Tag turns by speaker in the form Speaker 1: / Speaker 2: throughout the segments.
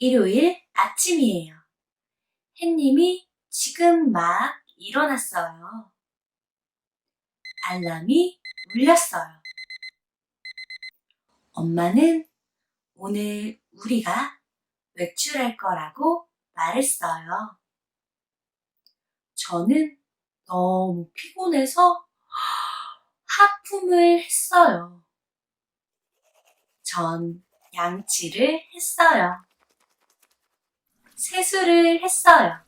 Speaker 1: 일요일 아침이에요. 햇님이 지금 막 일어났어요. 알람이 울렸어요. 엄마는 오늘 우리가 외출할 거라고 말했어요. 저는 너무 피곤해서 하품을 했어요. 전 양치를 했어요. 세수를 했어요.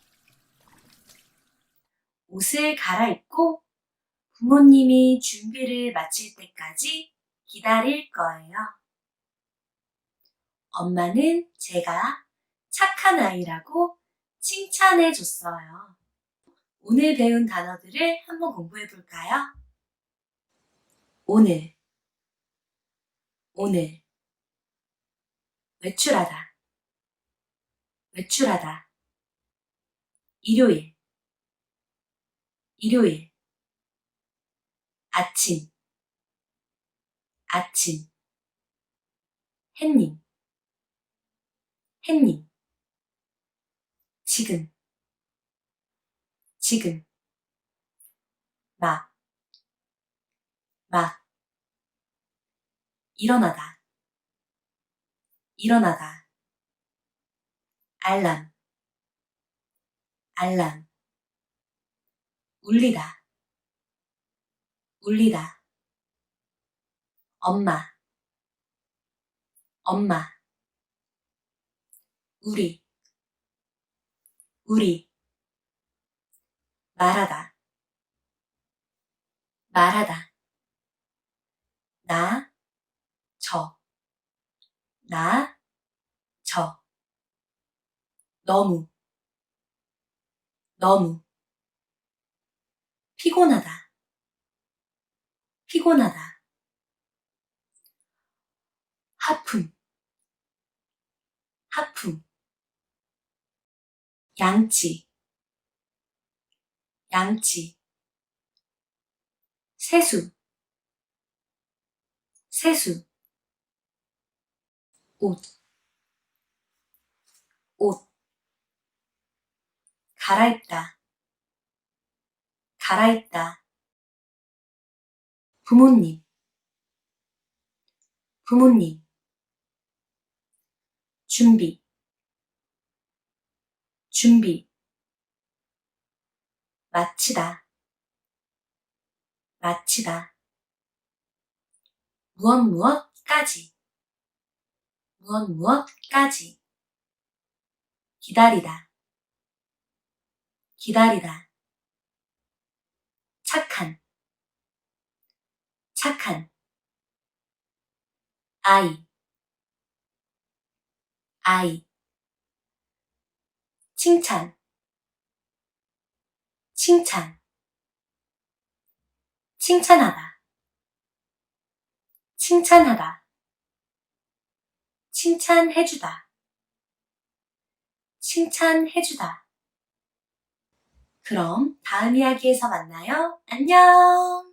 Speaker 1: 옷을 갈아입고 부모님이 준비를 마칠 때까지 기다릴 거예요. 엄마는 제가 착한 아이라고 칭찬해 줬어요. 오늘 배운 단어들을 한번 공부해 볼까요? 오늘, 오늘, 외출하다, 외출하다, 일요일, 일요일, 아침, 아침, 햇님, 햇님, 지금, 지금, 막, 막, 일어나다, 일어나다, 알람, 알람, 울리다, 울리다, 엄마, 엄마, 우리, 우리, 말하다, 말하다, 나, 저, 나, 저, 너무, 너무, 피곤하다, 피곤하다, 하품, 하품, 양치, 양치, 세수, 세수, 옷, 옷, 갈아입다, 갈아입다, 부모님, 부모님, 준비, 준비, 마치다, 마치다, 무엇 무엇까지, 무엇 무엇까지, 기다리다, 기다리다, 착한, 착한, 아이, 아이, 칭찬, 칭찬, 칭찬하다, 칭찬하다, 칭찬해주다, 칭찬해주다. 그럼 다음 이야기에서 만나요. 안녕!